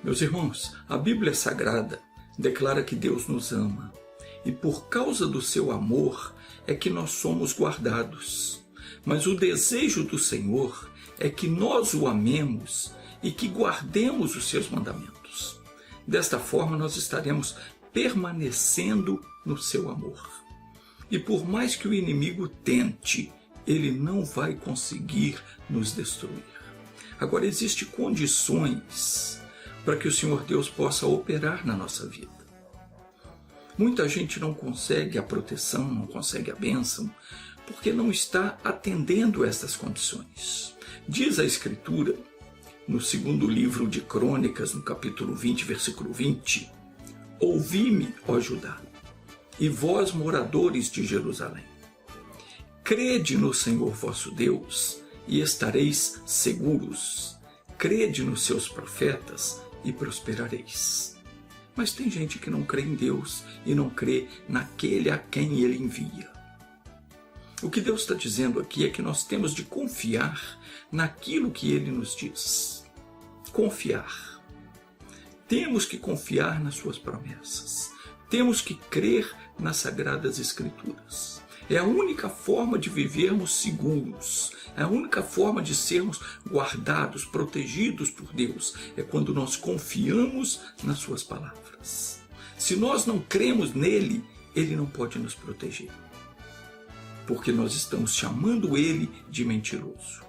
Meus irmãos, a Bíblia Sagrada declara que Deus nos ama e por causa do seu amor é que nós somos guardados. Mas o desejo do Senhor é que nós o amemos e que guardemos os seus mandamentos. Desta forma nós estaremos permanecendo no seu amor. E por mais que o inimigo tente, ele não vai conseguir nos destruir. Agora, existem condições para que o Senhor Deus possa operar na nossa vida. Muita gente não consegue a proteção, não consegue a bênção, porque não está atendendo essas condições. Diz a Escritura, no segundo livro de Crônicas, no capítulo 20, versículo 20, ouvi-me, ó Judá, e vós, moradores de Jerusalém. Crede no Senhor vosso Deus, e estareis seguros. Crede nos seus profetas, e prosperareis. Mas tem gente que não crê em Deus e não crê naquele a quem Ele envia. O que Deus está dizendo aqui é que nós temos de confiar naquilo que Ele nos diz. Confiar. Temos que confiar nas suas promessas. Temos que crer nas Sagradas Escrituras. É a única forma de vivermos seguros. É a única forma de sermos guardados, protegidos por Deus. É quando nós confiamos nas suas palavras. Se nós não cremos nele, ele não pode nos proteger. Porque nós estamos chamando ele de mentiroso.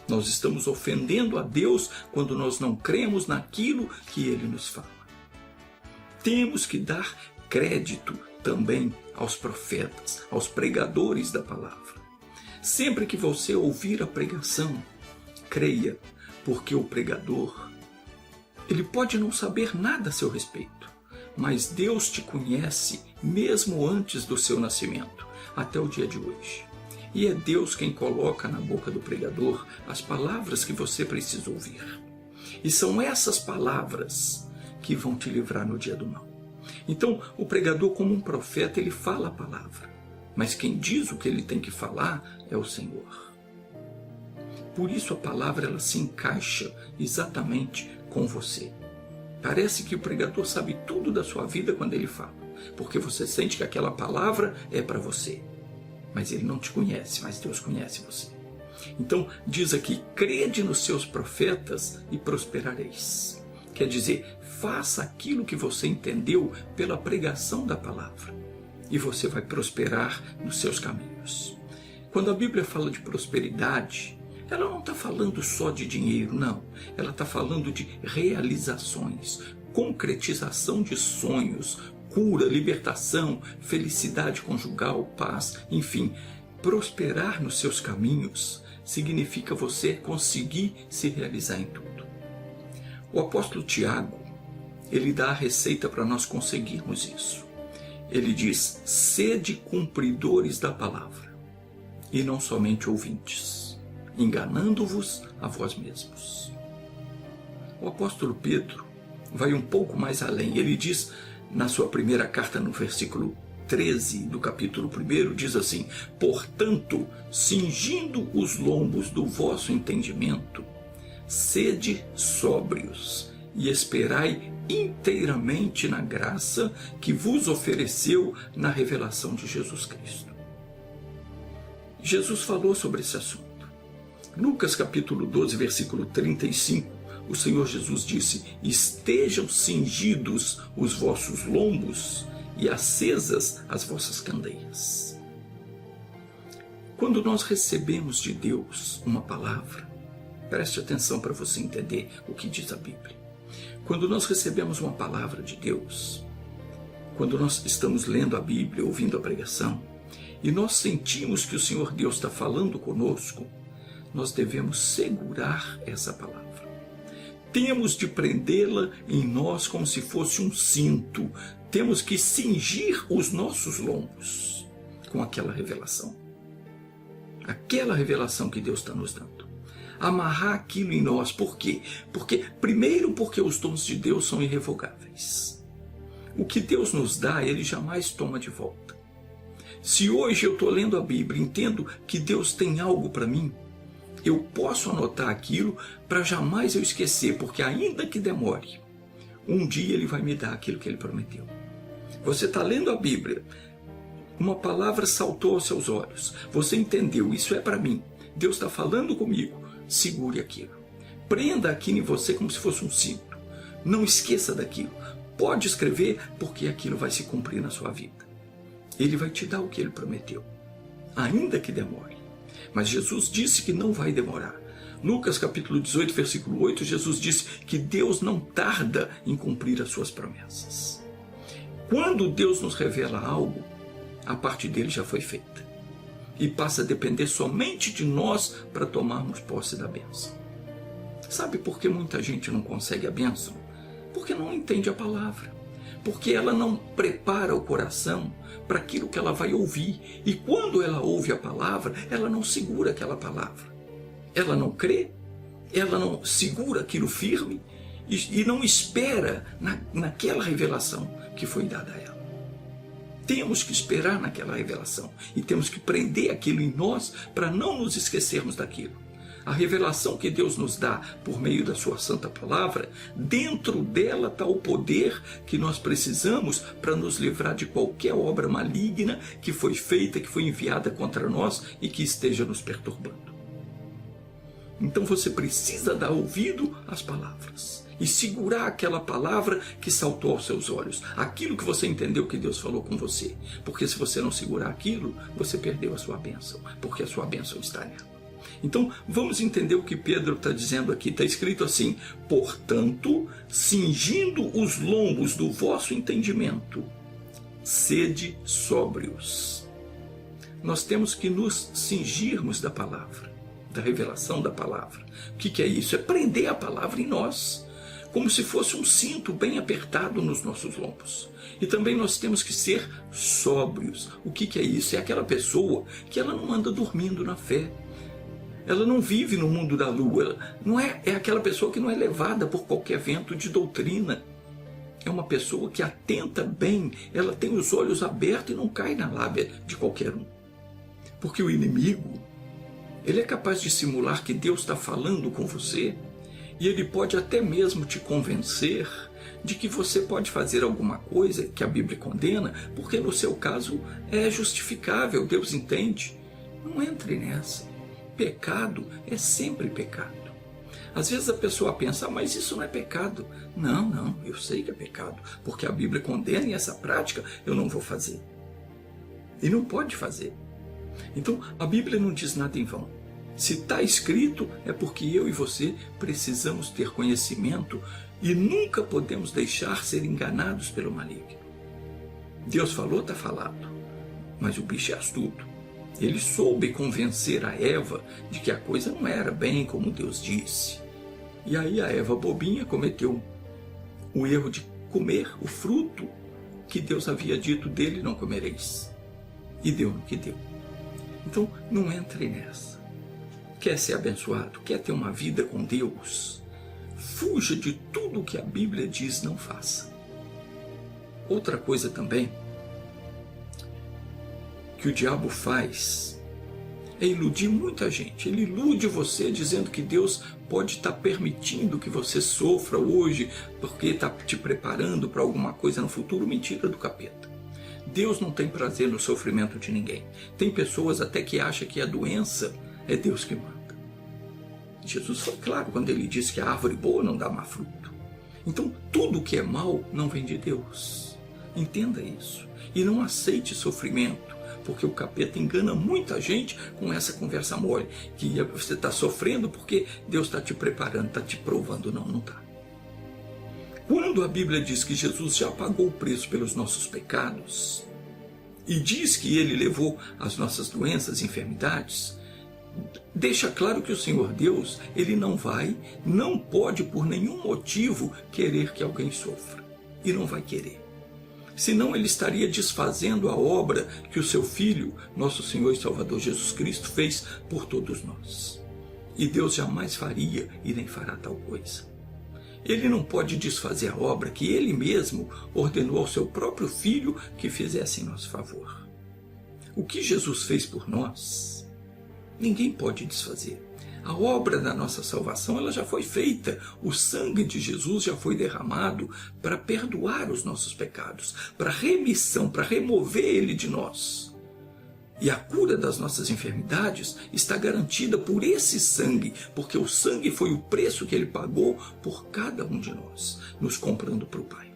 Nós estamos ofendendo a Deus quando nós não cremos naquilo que ele nos fala. Temos que dar crédito também aos profetas, aos pregadores da palavra. Sempre que você ouvir a pregação, creia, porque o pregador, ele pode não saber nada a seu respeito, mas Deus te conhece mesmo antes do seu nascimento, até o dia de hoje. E é Deus quem coloca na boca do pregador as palavras que você precisa ouvir. E são essas palavras que vão te livrar no dia do mal. Então, o pregador, como um profeta, ele fala a palavra. Mas quem diz o que ele tem que falar é o Senhor. Por isso a palavra ela se encaixa exatamente com você. Parece que o pregador sabe tudo da sua vida quando ele fala, porque você sente que aquela palavra é para você. Mas ele não te conhece, mas Deus conhece você. Então, diz aqui, crede nos seus profetas e prosperareis. Quer dizer, faça aquilo que você entendeu pela pregação da palavra e você vai prosperar nos seus caminhos. Quando a Bíblia fala de prosperidade, ela não está falando só de dinheiro, não. Ela está falando de realizações, concretização de sonhos, cura, libertação, felicidade conjugal, paz, enfim. Prosperar nos seus caminhos significa você conseguir se realizar em tudo. O apóstolo Tiago, ele dá a receita para nós conseguirmos isso. Ele diz, sede cumpridores da palavra, e não somente ouvintes, enganando-vos a vós mesmos. O apóstolo Pedro vai um pouco mais além. Ele diz, na sua primeira carta, no versículo 13 do capítulo 1, diz assim, portanto, cingindo os lombos do vosso entendimento, sede sóbrios e esperai inteiramente na graça que vos ofereceu na revelação de Jesus Cristo. Jesus falou sobre esse assunto. Lucas capítulo 12, versículo 35, o Senhor Jesus disse, estejam cingidos os vossos lombos e acesas as vossas candeias. Quando nós recebemos de Deus uma palavra, preste atenção para você entender o que diz a Bíblia. Quando nós recebemos uma palavra de Deus, quando nós estamos lendo a Bíblia, ouvindo a pregação, e nós sentimos que o Senhor Deus está falando conosco, nós devemos segurar essa palavra. Temos de prendê-la em nós como se fosse um cinto. Temos que cingir os nossos lombos com aquela revelação. Aquela revelação que Deus está nos dando. Amarrar aquilo em nós. Por quê? Primeiro, porque os dons de Deus são irrevogáveis. O que Deus nos dá, Ele jamais toma de volta. Se hoje eu estou lendo a Bíblia, entendo que Deus tem algo para mim, eu posso anotar aquilo para jamais eu esquecer, porque ainda que demore, um dia Ele vai me dar aquilo que Ele prometeu. Você está lendo a Bíblia, uma palavra saltou aos seus olhos, você entendeu, isso é para mim, Deus está falando comigo, segure aquilo. Prenda aquilo em você como se fosse um cinto. Não esqueça daquilo. Pode escrever, porque aquilo vai se cumprir na sua vida. Ele vai te dar o que Ele prometeu, ainda que demore. Mas Jesus disse que não vai demorar. Lucas capítulo 18, versículo 8, Jesus disse que Deus não tarda em cumprir as suas promessas. Quando Deus nos revela algo, a parte dele já foi feita. E passa a depender somente de nós para tomarmos posse da bênção. Sabe por que muita gente não consegue a bênção? Porque não entende a palavra. Porque ela não prepara o coração para aquilo que ela vai ouvir. E quando ela ouve a palavra, ela não segura aquela palavra. Ela não crê, ela não segura aquilo firme e não espera naquela revelação que foi dada a ela. Temos que esperar naquela revelação e temos que prender aquilo em nós para não nos esquecermos daquilo. A revelação que Deus nos dá por meio da sua santa palavra, dentro dela está o poder que nós precisamos para nos livrar de qualquer obra maligna que foi feita, que foi enviada contra nós e que esteja nos perturbando. Então você precisa dar ouvido às palavras e segurar aquela palavra que saltou aos seus olhos, aquilo que você entendeu que Deus falou com você, porque se você não segurar aquilo, você perdeu a sua bênção, porque a sua bênção está nela. Então vamos entender o que Pedro está dizendo aqui. Está escrito assim: portanto, cingindo os lombos do vosso entendimento, sede sóbrios. Nós temos que nos cingirmos da palavra, da revelação da palavra. O que é isso? É prender a palavra em nós, como se fosse um cinto bem apertado nos nossos lombos. E também nós temos que ser sóbrios. O que é isso? É aquela pessoa que ela não anda dormindo na fé. Ela não vive no mundo da lua. É aquela pessoa que não é levada por qualquer vento de doutrina. É uma pessoa que atenta bem, ela tem os olhos abertos e não cai na lábia de qualquer um. Porque o inimigo, ele é capaz de simular que Deus está falando com você e ele pode até mesmo te convencer de que você pode fazer alguma coisa que a Bíblia condena, porque no seu caso é justificável, Deus entende. Não entre nessa. Pecado é sempre pecado. Às vezes a pessoa pensa, mas isso não é pecado. Não, eu sei que é pecado, porque a Bíblia condena e essa prática eu não vou fazer. E não pode fazer. Então a Bíblia não diz nada em vão. Se está escrito, é porque eu e você precisamos ter conhecimento e nunca podemos deixar ser enganados pelo maligno. Deus falou, está falado, mas o bicho é astuto. Ele soube convencer a Eva de que a coisa não era bem como Deus disse. E aí a Eva bobinha cometeu o erro de comer o fruto que Deus havia dito: dele não comereis. E deu no que deu. Então não entre nessa. Quer ser abençoado? Quer ter uma vida com Deus? Fuja de tudo que a Bíblia diz não faça. Outra coisa também que o diabo faz é iludir muita gente. Ele ilude você dizendo que Deus pode estar permitindo que você sofra hoje porque está te preparando para alguma coisa no futuro. Mentira do capeta. Deus não tem prazer no sofrimento de ninguém. Tem pessoas até que acham que a doença é Deus que manda. Jesus foi claro quando ele disse que a árvore boa não dá má fruto. Então tudo que é mal não vem de Deus. Entenda isso. E não aceite sofrimento, porque o capeta engana muita gente com essa conversa mole, que você está sofrendo porque Deus está te preparando, está te provando. Não está. Quando a Bíblia diz que Jesus já pagou o preço pelos nossos pecados e diz que Ele levou as nossas doenças e enfermidades, deixa claro que o Senhor Deus, Ele não pode por nenhum motivo querer que alguém sofra. E não vai querer. Senão Ele estaria desfazendo a obra que o seu Filho, nosso Senhor e Salvador Jesus Cristo, fez por todos nós. E Deus jamais faria e nem fará tal coisa. Ele não pode desfazer a obra que Ele mesmo ordenou ao seu próprio Filho que fizesse em nosso favor. O que Jesus fez por nós, ninguém pode desfazer. A obra da nossa salvação ela já foi feita. O sangue de Jesus já foi derramado para perdoar os nossos pecados, para remissão, para remover ele de nós. E a cura das nossas enfermidades está garantida por esse sangue, porque o sangue foi o preço que ele pagou por cada um de nós, nos comprando para o Pai.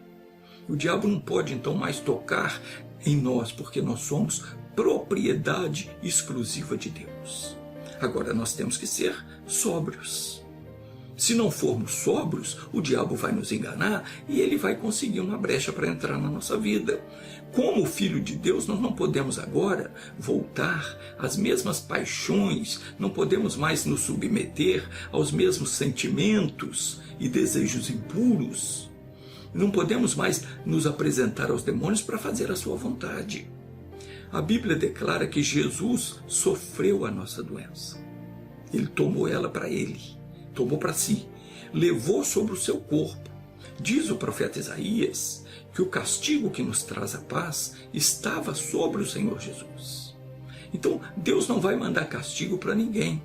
O diabo não pode então mais tocar em nós, porque nós somos propriedade exclusiva de Deus. Agora nós temos que ser sóbrios. Se não formos sóbrios, o diabo vai nos enganar e ele vai conseguir uma brecha para entrar na nossa vida. Como filho de Deus, nós não podemos agora voltar às mesmas paixões, não podemos mais nos submeter aos mesmos sentimentos e desejos impuros. Não podemos mais nos apresentar aos demônios para fazer a sua vontade. A Bíblia declara que Jesus sofreu a nossa doença. Ele tomou ela para ele, tomou para si, levou sobre o seu corpo. Diz o profeta Isaías que o castigo que nos traz a paz estava sobre o Senhor Jesus. Então, Deus não vai mandar castigo para ninguém,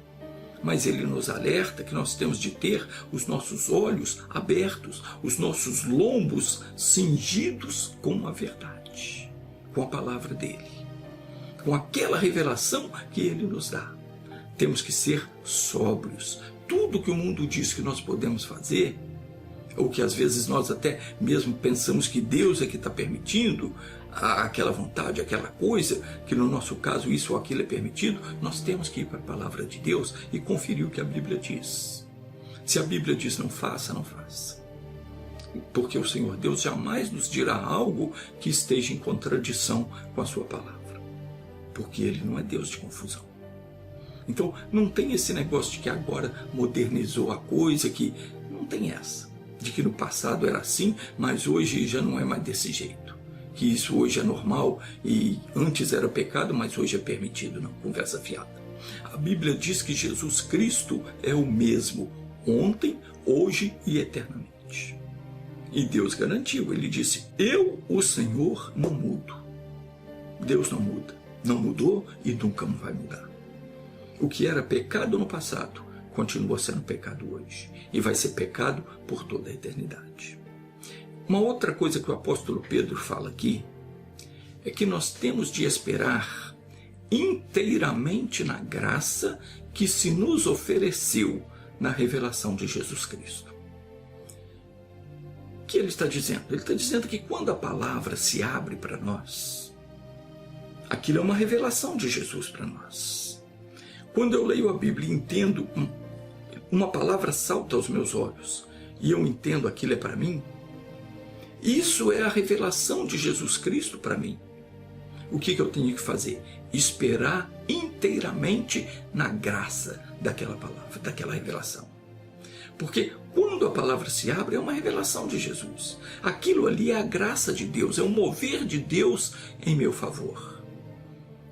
mas Ele nos alerta que nós temos de ter os nossos olhos abertos, os nossos lombos cingidos com a verdade, com a palavra dEle, com aquela revelação que Ele nos dá. Temos que ser sóbrios. Tudo que o mundo diz que nós podemos fazer, ou que às vezes nós até mesmo pensamos que Deus é que está permitindo, aquela vontade, aquela coisa, que no nosso caso isso ou aquilo é permitido, nós temos que ir para a palavra de Deus e conferir o que a Bíblia diz. Se a Bíblia diz não faça, não faça. Porque o Senhor Deus jamais nos dirá algo que esteja em contradição com a sua palavra. Porque Ele não é Deus de confusão. Então não tem esse negócio de que agora modernizou a coisa, que não tem essa. De que no passado era assim, mas hoje já não é mais desse jeito. Que isso hoje é normal e antes era pecado, mas hoje é permitido. Não, conversa fiada. A Bíblia diz que Jesus Cristo é o mesmo, ontem, hoje e eternamente. E Deus garantiu, Ele disse, eu, o Senhor, não mudo. Deus não muda, não mudou e nunca vai mudar. O que era pecado no passado, continua sendo pecado hoje. E vai ser pecado por toda a eternidade. Uma outra coisa que o apóstolo Pedro fala aqui é que nós temos de esperar inteiramente na graça que se nos ofereceu na revelação de Jesus Cristo. O que ele está dizendo? Ele está dizendo que quando a palavra se abre para nós, aquilo é uma revelação de Jesus para nós. Quando eu leio a Bíblia e entendo, uma palavra salta aos meus olhos e eu entendo aquilo é para mim, isso é a revelação de Jesus Cristo para mim. O que eu tenho que fazer? Esperar inteiramente na graça daquela palavra, daquela revelação. Porque quando a palavra se abre, é uma revelação de Jesus. Aquilo ali é a graça de Deus, é o mover de Deus em meu favor.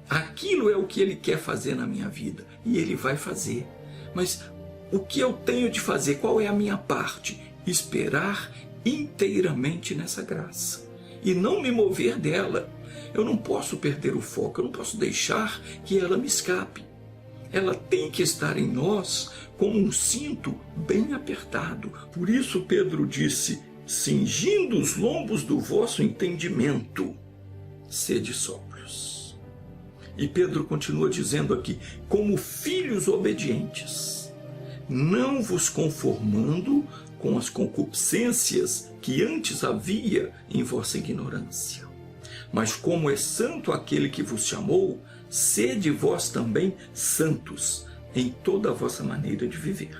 Aquilo é o que Ele quer fazer na minha vida, e Ele vai fazer. Mas o que eu tenho de fazer? Qual é a minha parte? Esperar inteiramente nessa graça e não me mover dela. Eu não posso perder o foco, eu não posso deixar que ela me escape. Ela tem que estar em nós como um cinto bem apertado. Por isso Pedro disse, cingindo os lombos do vosso entendimento, sede sóbrios. E Pedro continua dizendo aqui, como filhos obedientes, não vos conformando com as concupiscências que antes havia em vossa ignorância. Mas como é santo aquele que vos chamou, sede vós também santos em toda a vossa maneira de viver.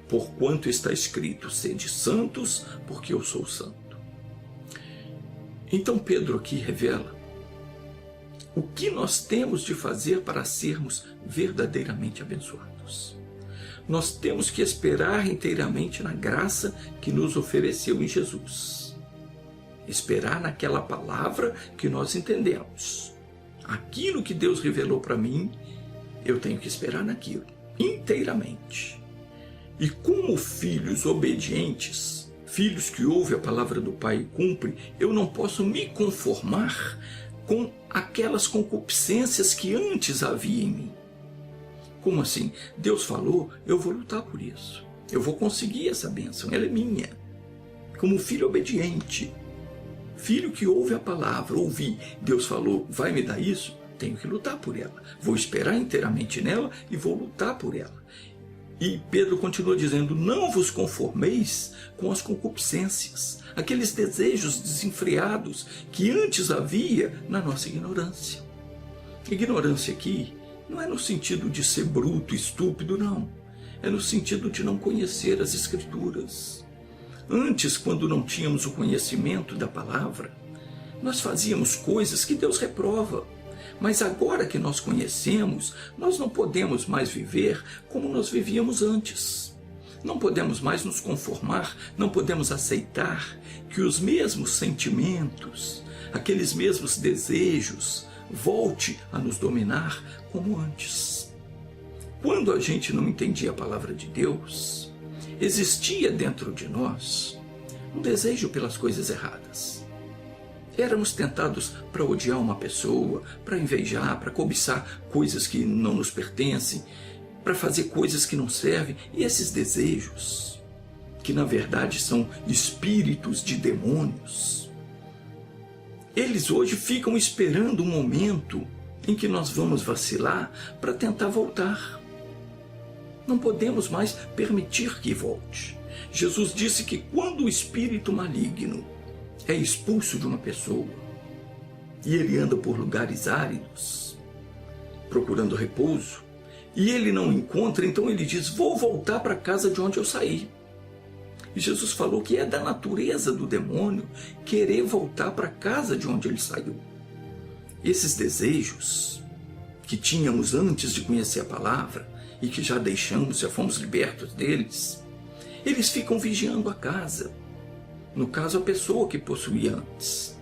Porquanto está escrito, sede santos, porque eu sou santo. Então Pedro aqui revela o que nós temos de fazer para sermos verdadeiramente abençoados. Nós temos que esperar inteiramente na graça que nos ofereceu em Jesus. Esperar naquela palavra que nós entendemos. Aquilo que Deus revelou para mim, eu tenho que esperar naquilo, inteiramente. E como filhos obedientes, filhos que ouvem a palavra do Pai e cumprem, eu não posso me conformar com aquelas concupiscências que antes havia em mim. Como assim? Deus falou, eu vou lutar por isso. Eu vou conseguir essa bênção, ela é minha. Como filho obediente, filho que ouve a palavra, ouvi, Deus falou, vai me dar isso? Tenho que lutar por ela. Vou esperar inteiramente nela e vou lutar por ela. E Pedro continua dizendo, não vos conformeis com as concupiscências, aqueles desejos desenfreados que antes havia na nossa ignorância. Ignorância aqui não é no sentido de ser bruto, estúpido, não. É no sentido de não conhecer as Escrituras. Antes, quando não tínhamos o conhecimento da palavra, nós fazíamos coisas que Deus reprova. Mas agora que nós conhecemos, nós não podemos mais viver como nós vivíamos antes. Não podemos mais nos conformar, não podemos aceitar que os mesmos sentimentos, aqueles mesmos desejos, volte a nos dominar como antes. Quando a gente não entendia a palavra de Deus, existia dentro de nós um desejo pelas coisas erradas. Éramos tentados para odiar uma pessoa, para invejar, para cobiçar coisas que não nos pertencem, para fazer coisas que não servem. E esses desejos, que na verdade são espíritos de demônios, eles hoje ficam esperando um momento em que nós vamos vacilar para tentar voltar. Não podemos mais permitir que volte. Jesus disse que quando o espírito maligno é expulso de uma pessoa e ele anda por lugares áridos, procurando repouso, e ele não encontra, então ele diz, vou voltar para a casa de onde eu saí. E Jesus falou que é da natureza do demônio querer voltar para a casa de onde ele saiu. Esses desejos que tínhamos antes de conhecer a palavra e que já deixamos, já fomos libertos deles, eles ficam vigiando a casa. No caso, a pessoa que possuía antes.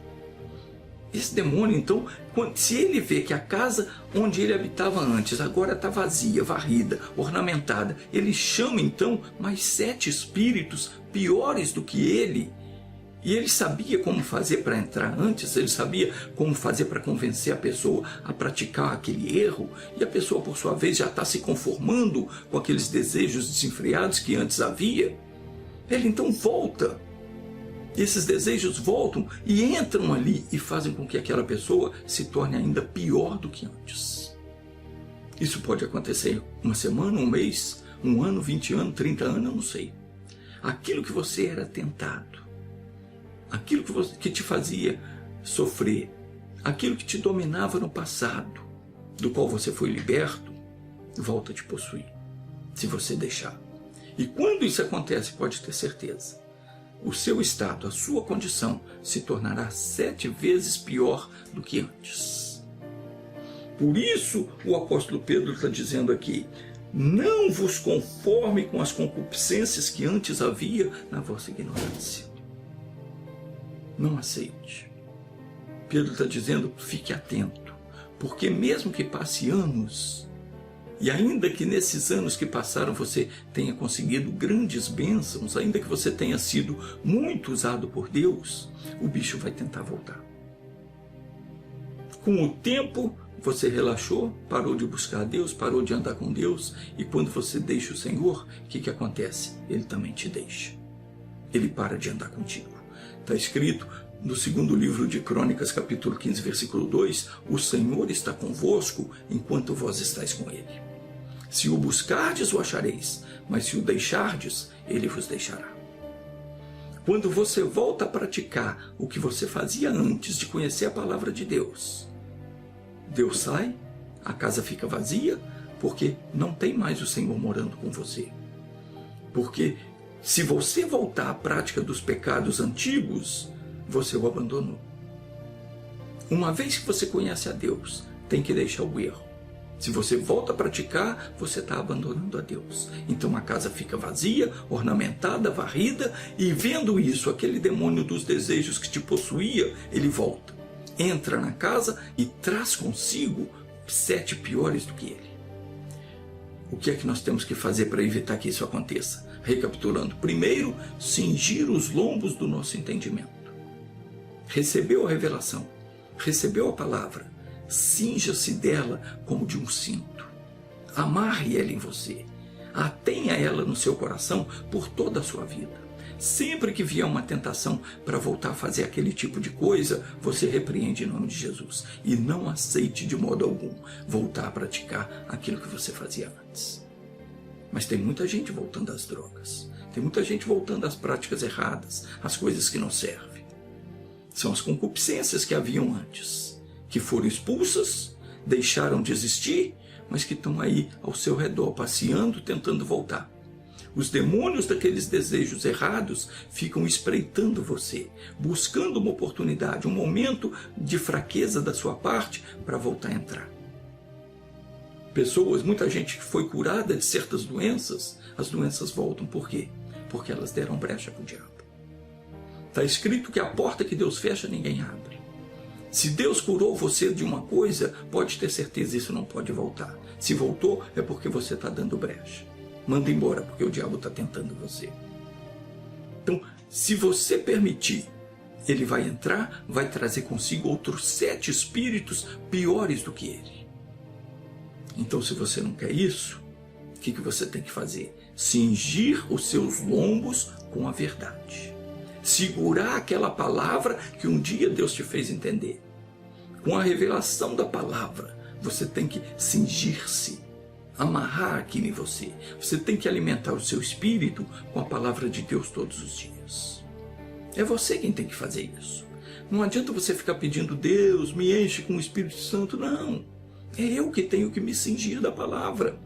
Esse demônio, então, se ele vê que a casa onde ele habitava antes agora está vazia, varrida, ornamentada, ele chama então mais 7 espíritos piores do que ele. E ele sabia como fazer para entrar antes, ele sabia como fazer para convencer a pessoa a praticar aquele erro, e a pessoa, por sua vez, já está se conformando com aqueles desejos desenfreados que antes havia. Ele então volta. Esses desejos voltam e entram ali e fazem com que aquela pessoa se torne ainda pior do que antes. Isso pode acontecer uma semana, um mês, um ano, 20 anos, 30 anos, eu não sei. Aquilo que você era tentado, aquilo que te fazia sofrer, aquilo que te dominava no passado, do qual você foi liberto, volta a te possuir, se você deixar. E quando isso acontece, pode ter certeza, o seu estado, a sua condição se tornará 7 vezes pior do que antes. Por isso o apóstolo Pedro está dizendo aqui, não vos conforme com as concupiscências que antes havia na vossa ignorância. Não aceite. Pedro está dizendo, fique atento, porque mesmo que passe anos, e ainda que nesses anos que passaram você tenha conseguido grandes bênçãos, ainda que você tenha sido muito usado por Deus, o bicho vai tentar voltar. Com o tempo, você relaxou, parou de buscar a Deus, parou de andar com Deus, e quando você deixa o Senhor, o que acontece? Ele também te deixa. Ele para de andar contigo. Está escrito no 2º livro de Crônicas, capítulo 15, versículo 2, o Senhor está convosco enquanto vós estáis com Ele. Se o buscardes, o achareis, mas se o deixardes, Ele vos deixará. Quando você volta a praticar o que você fazia antes de conhecer a palavra de Deus, Deus sai, a casa fica vazia, porque não tem mais o Senhor morando com você. Porque se você voltar à prática dos pecados antigos, você o abandonou. Uma vez que você conhece a Deus, tem que deixar o erro. Se você volta a praticar, você está abandonando a Deus. Então a casa fica vazia, ornamentada, varrida, e vendo isso, aquele demônio dos desejos que te possuía, ele volta. Entra na casa e traz consigo 7 piores do que ele. O que é que nós temos que fazer para evitar que isso aconteça? Recapitulando, primeiro, cingir os lombos do nosso entendimento. Recebeu a revelação, Recebeu a palavra, cinja-se dela como de um cinto. Amarre ela em você. Atenha ela no seu coração por toda a sua vida. Sempre que vier uma tentação para voltar a fazer aquele tipo de coisa, você repreende em nome de Jesus. E não aceite de modo algum voltar a praticar aquilo que você fazia antes. Mas tem muita gente voltando às drogas. Tem muita gente voltando às práticas erradas, às coisas que não servem. São as concupiscências que haviam antes, que foram expulsas, deixaram de existir, mas que estão aí ao seu redor, passeando, tentando voltar. Os demônios daqueles desejos errados ficam espreitando você, buscando uma oportunidade, um momento de fraqueza da sua parte para voltar a entrar. Pessoas, muita gente que foi curada de certas doenças, as doenças voltam. Por quê? Porque elas deram brecha para o diabo. Está escrito que a porta que Deus fecha, ninguém abre. Se Deus curou você de uma coisa, pode ter certeza, isso não pode voltar. Se voltou, é porque você está dando brecha. Manda embora, porque o diabo está tentando você. Então, se você permitir, ele vai entrar, vai trazer consigo outros 7 espíritos piores do que ele. Então, se você não quer isso, o que você tem que fazer? Cingir os seus lombos com a verdade. Segurar aquela palavra que um dia Deus te fez entender. Com a revelação da palavra, você tem que cingir-se, amarrar aquilo em você. Você tem que alimentar o seu espírito com a palavra de Deus todos os dias. É você quem tem que fazer isso. Não adianta você ficar pedindo, Deus, me enche com o Espírito Santo. Não. É eu que tenho que me cingir da palavra.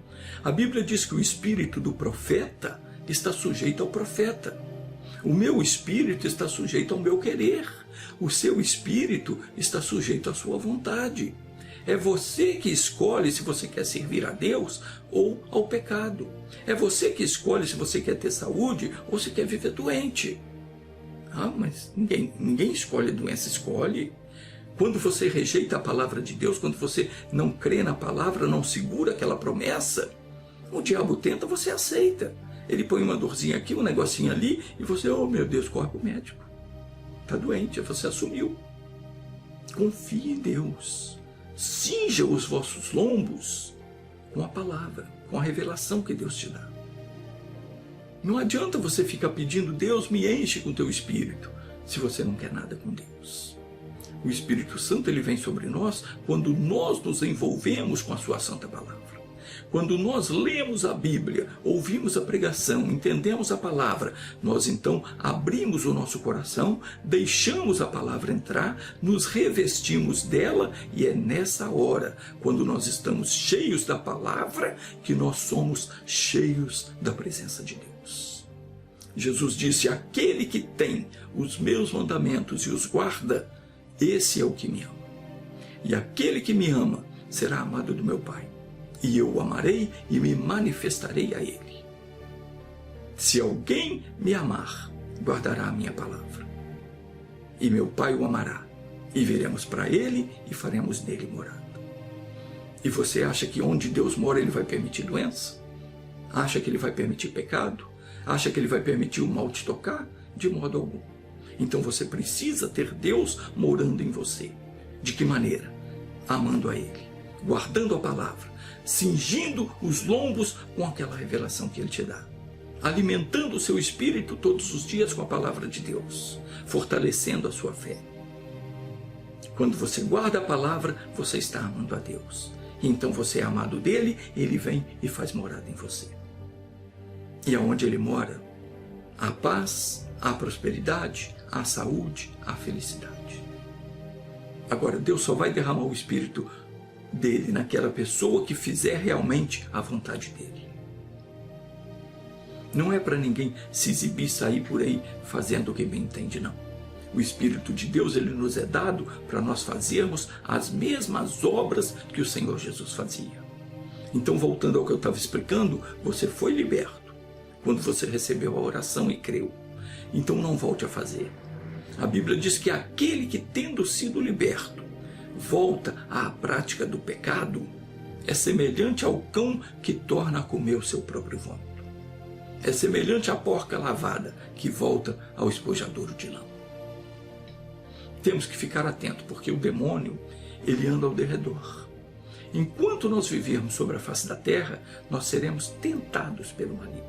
A Bíblia diz que o espírito do profeta está sujeito ao profeta. O meu espírito está sujeito ao meu querer. O seu espírito está sujeito à sua vontade. É você que escolhe se você quer servir a Deus ou ao pecado. É você que escolhe se você quer ter saúde ou se quer viver doente. Ah, mas ninguém escolhe a doença, escolhe. Quando você rejeita a palavra de Deus, quando você não crê na palavra, não segura aquela promessa, o diabo tenta, você aceita. Ele põe uma dorzinha aqui, um negocinho ali, e você, oh meu Deus, corre para o médico. Está doente, você assumiu. Confie em Deus. Cinja os vossos lombos com a palavra, com a revelação que Deus te dá. Não adianta você ficar pedindo, Deus me enche com o teu espírito, se você não quer nada com Deus. O Espírito Santo ele vem sobre nós quando nós nos envolvemos com a sua santa palavra. Quando nós lemos a Bíblia, ouvimos a pregação, entendemos a palavra, nós então abrimos o nosso coração, deixamos a palavra entrar, nos revestimos dela e é nessa hora, quando nós estamos cheios da palavra, que nós somos cheios da presença de Deus. Jesus disse, aquele que tem os meus mandamentos e os guarda, esse é o que me ama. E aquele que me ama será amado do meu Pai. E eu o amarei e me manifestarei a ele. Se alguém me amar, guardará a minha palavra. E meu Pai o amará. E viremos para ele e faremos nele morada. E você acha que onde Deus mora ele vai permitir doença? Acha que ele vai permitir pecado? Acha que ele vai permitir o mal te tocar? De modo algum. Então você precisa ter Deus morando em você. De que maneira? Amando a ele, guardando a palavra, cingindo os lombos com aquela revelação que ele te dá, alimentando o seu espírito todos os dias com a palavra de Deus, fortalecendo a sua fé. Quando você guarda a palavra, você está amando a Deus. E então você é amado dele, ele vem e faz morada em você. E aonde ele mora, há paz, há prosperidade, há saúde, há felicidade. Agora, Deus só vai derramar o Espírito dele naquela pessoa que fizer realmente a vontade dele. Não é para ninguém se exibir, sair por aí fazendo o que bem entende, não. O Espírito de Deus ele nos é dado para nós fazermos as mesmas obras que o Senhor Jesus fazia. Então, voltando ao que eu estava explicando, você foi liberto quando você recebeu a oração e creu. Então não volte a fazer. A Bíblia diz que aquele que, tendo sido liberto, volta à prática do pecado, é semelhante ao cão que torna a comer o seu próprio vômito. É semelhante à porca lavada que volta ao espojadouro de lã. temos que ficar atento, porque o demônio, ele anda ao derredor. Enquanto nós vivermos sobre a face da terra, nós seremos tentados pelo maligno.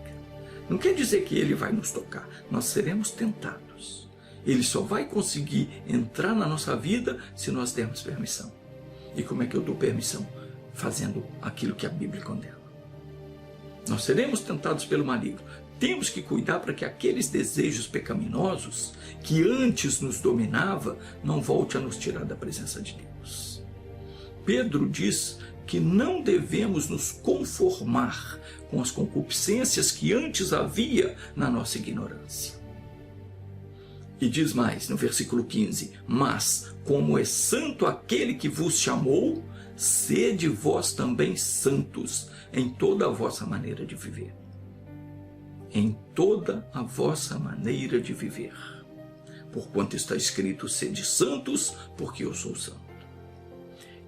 Não quer dizer que ele vai nos tocar, nós seremos tentados. Ele só vai conseguir entrar na nossa vida se nós dermos permissão. E como é que eu dou permissão? Fazendo aquilo que a Bíblia condena. Nós seremos tentados pelo maligno. Temos que cuidar para que aqueles desejos pecaminosos que antes nos dominava não volte a nos tirar da presença de Deus. Pedro diz que não devemos nos conformar com as concupiscências que antes havia na nossa ignorância. E diz mais no versículo 15: mas como é santo aquele que vos chamou, sede vós também santos em toda a vossa maneira de viver. Em toda a vossa maneira de viver. Porquanto está escrito: sede santos, porque eu sou santo.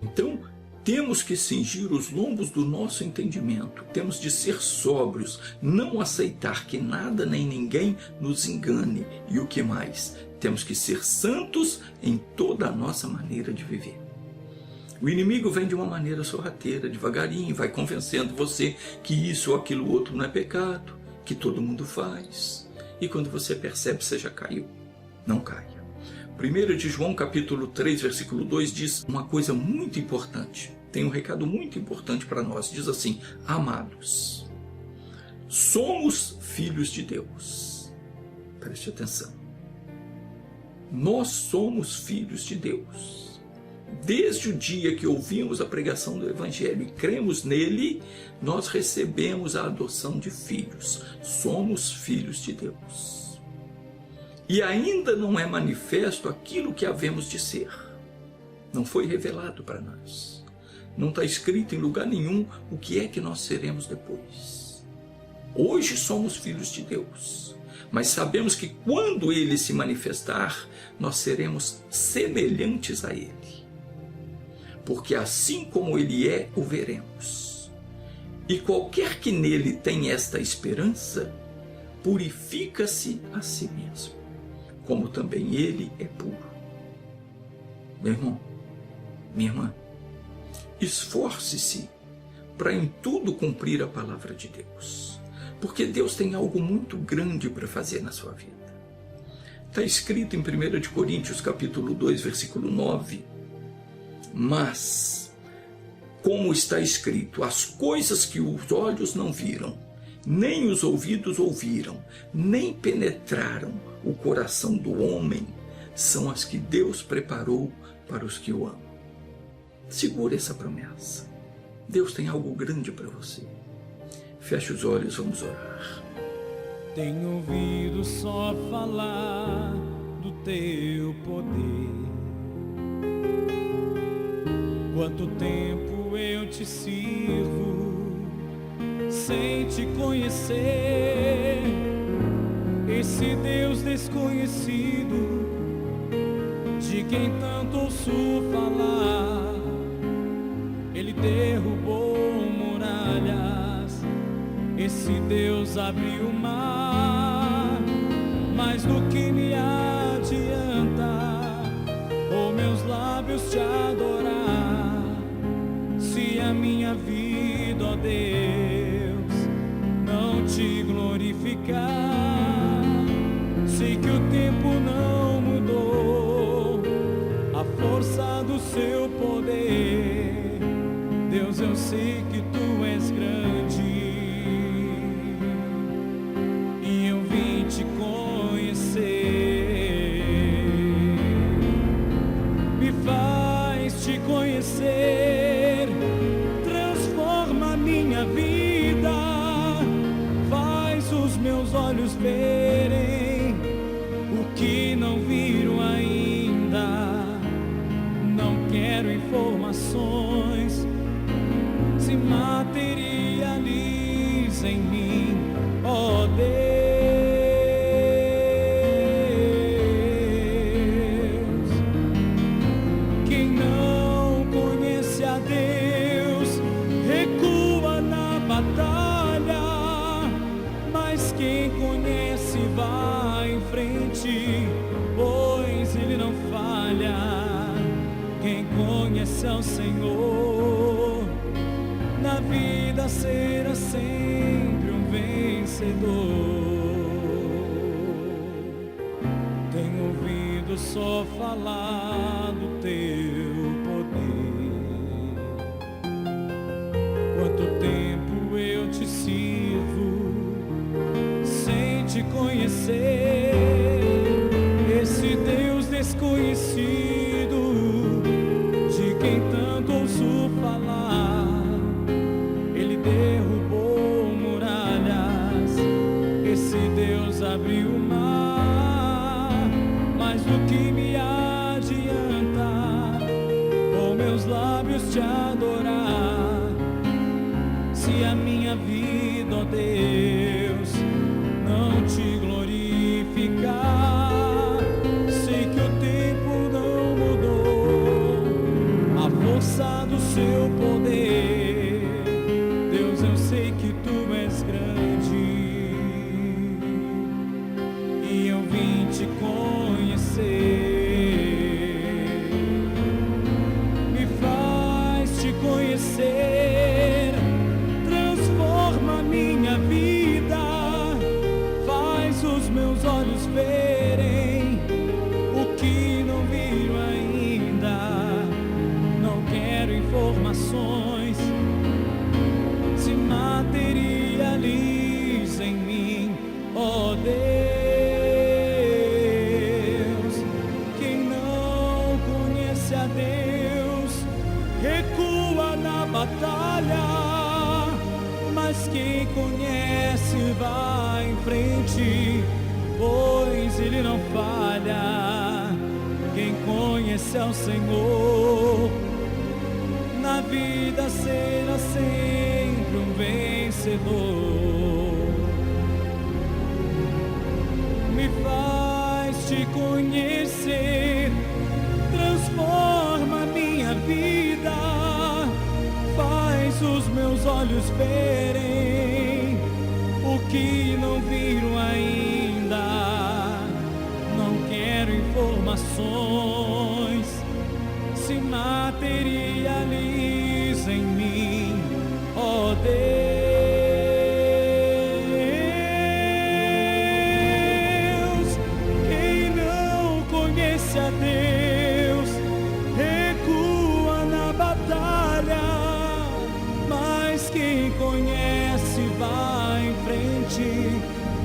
Então, temos que cingir os lombos do nosso entendimento, temos de ser sóbrios, não aceitar que nada nem ninguém nos engane. E o que mais? Temos que ser santos em toda a nossa maneira de viver. O inimigo vem de uma maneira sorrateira, devagarinho, vai convencendo você que isso ou aquilo outro não é pecado, que todo mundo faz. E quando você percebe, você já caiu. Não caia. 1 de João capítulo 3, versículo 2 diz uma coisa muito importante. Tem um recado muito importante para nós. Diz assim: amados, somos filhos de Deus. Preste atenção. Nós somos filhos de Deus. Desde o dia que ouvimos a pregação do Evangelho e cremos nele, nós recebemos a adoção de filhos. Somos filhos de Deus. E ainda não é manifesto aquilo que havemos de ser. Não foi revelado para nós. Não está escrito em lugar nenhum o que é que nós seremos depois. Hoje somos filhos de Deus, mas sabemos que quando ele se manifestar, nós seremos semelhantes a ele. Porque assim como ele é, o veremos. E qualquer que nele tem esta esperança, purifica-se a si mesmo, como também ele é puro. Meu irmão, minha irmã, esforce-se para em tudo cumprir a palavra de Deus, porque Deus tem algo muito grande para fazer na sua vida. Está escrito em 1 de Coríntios capítulo 2, versículo 9, mas, como está escrito, as coisas que os olhos não viram, nem os ouvidos ouviram, nem penetraram o coração do homem, são as que Deus preparou para os que o amam. Segure essa promessa. Deus tem algo grande para você. Feche os olhos, vamos orar. Tenho ouvido só falar do teu poder. Quanto tempo eu te sirvo sem te conhecer, esse Deus desconhecido de quem tanto ouço falar. Ele derrubou muralhas, esse Deus abriu o mar. Mas do que me adianta os meus lábios te adorar, se a minha vida, ó Deus, não te glorificar? Sei que o tempo não mudou a força do seu poder. Deus, eu sei que tu és grande e eu vim te conhecer. Me faz te conhecer, transforma minha vida, faz os meus olhos verem o que não viram ainda. Não quero informações, se materializa em mim, ó Deus. Quem não conhece a Deus recua na batalha, mas quem conhece vai em frente, pois ele não falha. Senhor, na vida será sempre um vencedor. Tenho ouvido só falar do teu poder. Quanto tempo eu te sirvo sem te conhecer, esse Deus desconhecido de quem tanto ouço falar. Ele derrubou muralhas, esse Deus abriu o mar. Mas o que me adianta com meus lábios te adorar, se a minha vida, ó Deus, não te glorificar? Sei que o tempo não mudou a força do seu poder. Deus, eu sei que tu és grande e eu vim te conhecer. Me faz te conhecer, transforma minha vida, faz os meus olhos verem o que não viram ainda. Não quero informações, se materializa em mim, ó Deus. Quem não conhece a Deus recua na batalha, mas quem conhece vai em frente, pois Ele não falha. Quem conhece ao Senhor, na vida será sempre um vencedor. Me faz te conhecer, transforma minha vida, faz os meus olhos verem o que não viram ainda. Não quero informações, se materializa em mim, ó Deus. Quem não conhece a Deus recua na batalha, mas quem conhece vai em frente,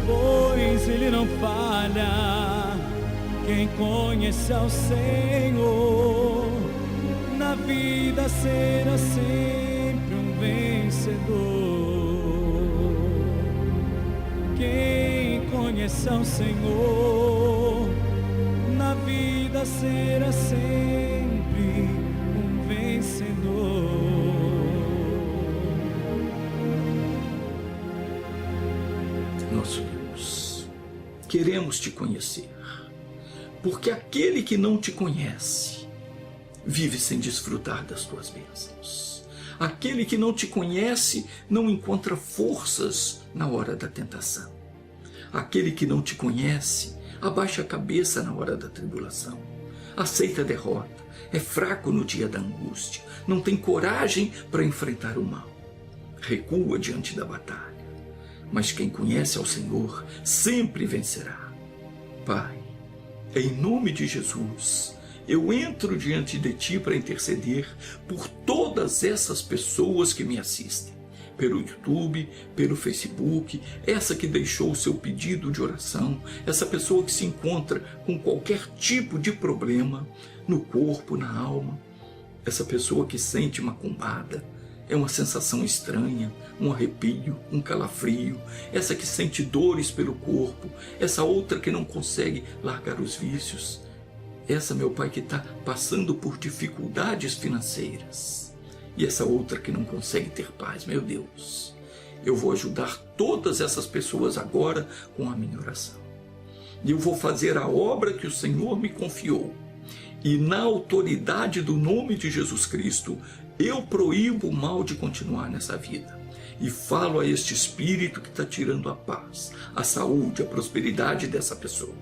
pois Ele não falha. Quem conhece ao Senhor, na vida será sempre um vencedor. Quem conhece ao Senhor, na vida será sempre um vencedor. Nosso Deus, queremos te conhecer, porque aquele que não te conhece vive sem desfrutar das tuas bênçãos. Aquele que não te conhece não encontra forças na hora da tentação. Aquele que não te conhece abaixa a cabeça na hora da tribulação, aceita a derrota, é fraco no dia da angústia, não tem coragem para enfrentar o mal, recua diante da batalha. Mas quem conhece ao Senhor sempre vencerá. Pai, em nome de Jesus, eu entro diante de Ti para interceder por todas essas pessoas que me assistem, pelo YouTube, pelo Facebook, essa que deixou o seu pedido de oração, essa pessoa que se encontra com qualquer tipo de problema no corpo, na alma, essa pessoa que sente macumbada, é uma sensação estranha, um arrepio, um calafrio, essa que sente dores pelo corpo, essa outra que não consegue largar os vícios, essa, meu Pai, que está passando por dificuldades financeiras, e essa outra que não consegue ter paz. Meu Deus, eu vou ajudar todas essas pessoas agora com a minha oração, e eu vou fazer a obra que o Senhor me confiou, e na autoridade do nome de Jesus Cristo, eu proíbo o mal de continuar nessa vida. E falo a este espírito que está tirando a paz, a saúde, a prosperidade dessa pessoa.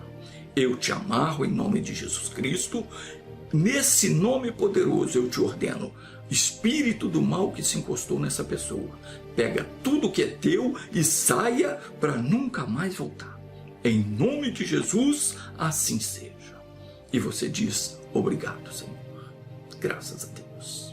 Eu te amarro em nome de Jesus Cristo. Nesse nome poderoso eu te ordeno, espírito do mal que se encostou nessa pessoa, pega tudo que é teu e saia para nunca mais voltar. Em nome de Jesus, assim seja. E você diz: obrigado, Senhor. Graças a Deus.